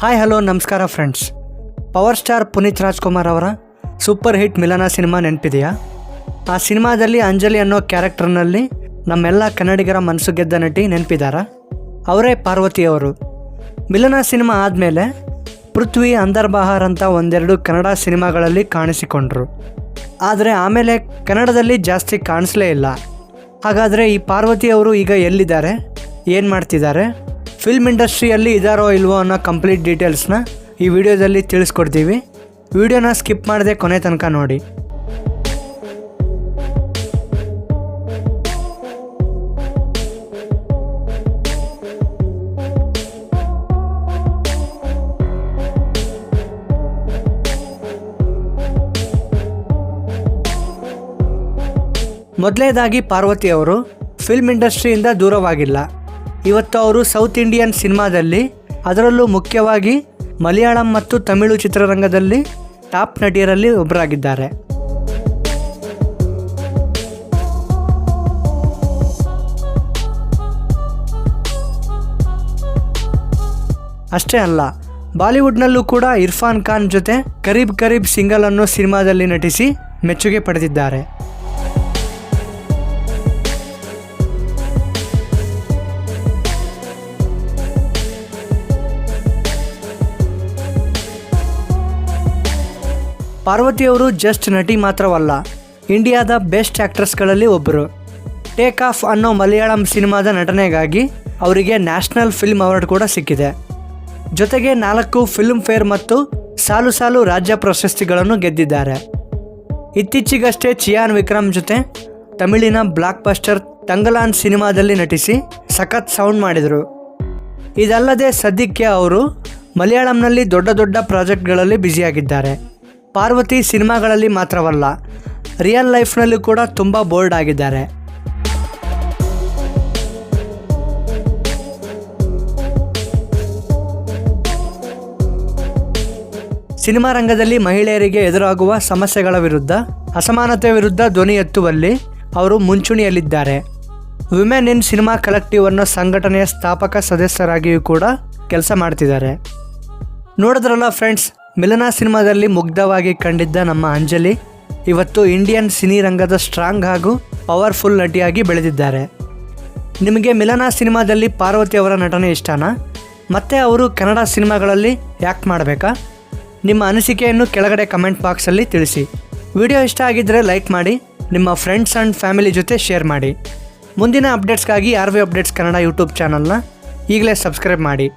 Hi hello ನಮಸ್ಕಾರ friends. Power star Puneeth Rajkumar ಅವರ super hit ಮಿಲನ ಸಿನಿಮಾ ನೆನಪಿದೆಯಾ? ಆ ಸಿನಿಮಾದಲ್ಲಿ ಅಂಜಲಿ ಅನ್ನೋ ಕ್ಯಾರೆಕ್ಟರ್ನಲ್ಲಿ ನಮ್ಮೆಲ್ಲ ಕನ್ನಡಿಗರ ಮನಸ್ಸು ಗೆದ್ದ ನಟಿ ನೆನಪಿದಾರ? ಅವರೇ ಪಾರ್ವತಿಯವರು. ಮಿಲನ ಸಿನಿಮಾ ಆದಮೇಲೆ ಪೃಥ್ವಿ, ಅಂದರ್ ಬಹಾರ್ ಅಂತ ಒಂದೆರಡು ಕನ್ನಡ ಸಿನಿಮಾಗಳಲ್ಲಿ ಕಾಣಿಸಿಕೊಂಡ್ರು. ಆದರೆ ಆಮೇಲೆ ಕನ್ನಡದಲ್ಲಿ ಜಾಸ್ತಿ ಕಾಣಿಸಲೇ ಇಲ್ಲ. ಹಾಗಾದರೆ ಈ ಪಾರ್ವತಿಯವರು ಈಗ ಎಲ್ಲಿದ್ದಾರೆ, ಏನು ಮಾಡ್ತಿದ್ದಾರೆ, ಫಿಲ್ಮ್ ಇಂಡಸ್ಟ್ರಿಯಲ್ಲಿ ಇದ್ದಾರೋ ಇಲ್ವೋ ಅನ್ನೋ ಕಂಪ್ಲೀಟ್ ಡೀಟೇಲ್ಸ್ನ ಈ ವಿಡಿಯೋದಲ್ಲಿ ತಿಳಿಸ್ಕೊಡ್ತೀವಿ. ವಿಡಿಯೋನ ಸ್ಕಿಪ್ ಮಾಡದೆ ಕೊನೆ ತನಕ ನೋಡಿ. ಮೊದಲನೇದಾಗಿ ಪಾರ್ವತಿಯವರು ಫಿಲ್ಮ್ ಇಂಡಸ್ಟ್ರಿಯಿಂದ ದೂರವಾಗಿಲ್ಲ. ಇವತ್ತು ಅವರು ಸೌತ್ ಇಂಡಿಯನ್ ಸಿನಿಮಾದಲ್ಲಿ, ಅದರಲ್ಲೂ ಮುಖ್ಯವಾಗಿ ಮಲಯಾಳಂ ಮತ್ತು ತಮಿಳು ಚಿತ್ರರಂಗದಲ್ಲಿ ಟಾಪ್ ನಟಿಯರಲ್ಲಿ ಒಬ್ಬರಾಗಿದ್ದಾರೆ. ಅಷ್ಟೇ ಅಲ್ಲ, ಬಾಲಿವುಡ್ನಲ್ಲೂ ಕೂಡ ಇರ್ಫಾನ್ ಖಾನ್ ಜೊತೆ ಕರೀಬ್ ಕರೀಬ್ ಸಿಂಗಲ್ ಅನ್ನೋ ಸಿನಿಮಾದಲ್ಲಿ ನಟಿಸಿ ಮೆಚ್ಚುಗೆ ಪಡೆದಿದ್ದಾರೆ. ಪಾರ್ವತಿಯವರು ಜಸ್ಟ್ ನಟಿ ಮಾತ್ರವಲ್ಲ, ಇಂಡಿಯಾದ ಬೆಸ್ಟ್ ಆ್ಯಕ್ಟ್ರೆಸ್ಗಳಲ್ಲಿ ಒಬ್ಬರು. ಟೇಕ್ ಆಫ್ ಅನ್ನೋ ಮಲಯಾಳಂ ಸಿನಿಮಾದ ನಟನೆಗಾಗಿ ಅವರಿಗೆ ನ್ಯಾಷನಲ್ ಫಿಲ್ಮ್ ಅವಾರ್ಡ್ ಕೂಡ ಸಿಕ್ಕಿದೆ. ಜೊತೆಗೆ 4 ಫಿಲ್ಮ್ ಫೇರ್ ಮತ್ತು ಸಾಲು ರಾಜ್ಯ ಪ್ರಶಸ್ತಿಗಳನ್ನು ಗೆದ್ದಿದ್ದಾರೆ. ಇತ್ತೀಚೆಗಷ್ಟೇ ಚಿಯಾನ್ ವಿಕ್ರಮ್ ಜೊತೆ ತಮಿಳಿನ ಬ್ಲಾಕ್ ಬಸ್ಟರ್ ತಂಗಲಾನ್ ಸಿನಿಮಾದಲ್ಲಿ ನಟಿಸಿ ಸಖತ್ ಸೌಂಡ್ ಮಾಡಿದರು. ಇದಲ್ಲದೆ ಸದ್ಯಕ್ಕೆ ಅವರು ಮಲಯಾಳಂನಲ್ಲಿ ದೊಡ್ಡ ಪ್ರಾಜೆಕ್ಟ್ಗಳಲ್ಲಿ ಬ್ಯುಸಿಯಾಗಿದ್ದಾರೆ. ಪಾರ್ವತಿ ಸಿನಿಮಾಗಳಲ್ಲಿ ಮಾತ್ರವಲ್ಲ, ರಿಯಲ್ ಲೈಫ್ನಲ್ಲೂ ಕೂಡ ತುಂಬ ಬೋಲ್ಡ್ ಆಗಿದ್ದಾರೆ. ಸಿನಿಮಾ ರಂಗದಲ್ಲಿ ಮಹಿಳೆಯರಿಗೆ ಎದುರಾಗುವ ಸಮಸ್ಯೆಗಳ ವಿರುದ್ಧ, ಅಸಮಾನತೆ ವಿರುದ್ಧ ಧ್ವನಿ ಎತ್ತುವಲ್ಲಿ ಅವರು ಮುಂಚೂಣಿಯಲ್ಲಿದ್ದಾರೆ. ವಿಮೆನ್ ಇನ್ ಸಿನಿಮಾ ಕಲೆಕ್ಟಿವ್ ಅನ್ನೋ ಸಂಘಟನೆಯ ಸ್ಥಾಪಕ ಸದಸ್ಯರಾಗಿಯೂ ಕೂಡ ಕೆಲಸ ಮಾಡ್ತಿದ್ದಾರೆ. ನೋಡಿದ್ರಲ್ಲ ಫ್ರೆಂಡ್ಸ್, ಮಿಲನ ಸಿನಿಮಾದಲ್ಲಿ ಮುಗ್ಧವಾಗಿ ಕಂಡಿದ್ದ ನಮ್ಮ ಅಂಜಲಿ ಇವತ್ತು ಇಂಡಿಯನ್ ಸಿನಿರಂಗದ ಸ್ಟ್ರಾಂಗ್ ಹಾಗೂ ಪವರ್ಫುಲ್ ನಟಿಯಾಗಿ ಬೆಳೆದಿದ್ದಾರೆ. ನಿಮಗೆ ಮಿಲನ ಸಿನಿಮಾದಲ್ಲಿ ಪಾರ್ವತಿ ಅವರ ನಟನೆ ಇಷ್ಟನಾ? ಮತ್ತೆ ಅವರು ಕನ್ನಡ ಸಿನಿಮಾಗಳಲ್ಲಿ ಯಾಕೆ ಮಾಡಬೇಕಾ? ನಿಮ್ಮ ಅನಿಸಿಕೆಯನ್ನು ಕೆಳಗಡೆ ಕಮೆಂಟ್ ಬಾಕ್ಸಲ್ಲಿ ತಿಳಿಸಿ. ವಿಡಿಯೋ ಇಷ್ಟ ಆಗಿದ್ದರೆ ಲೈಕ್ ಮಾಡಿ, ನಿಮ್ಮ ಫ್ರೆಂಡ್ಸ್ ಆ್ಯಂಡ್ ಫ್ಯಾಮಿಲಿ ಜೊತೆ ಶೇರ್ ಮಾಡಿ. ಮುಂದಿನ ಅಪ್ಡೇಟ್ಸ್ಗಾಗಿ RV ಅಪ್ಡೇಟ್ಸ್ ಕನ್ನಡ ಯೂಟ್ಯೂಬ್ ಚಾನಲ್ನ ಈಗಲೇ ಸಬ್ಸ್ಕ್ರೈಬ್ ಮಾಡಿ.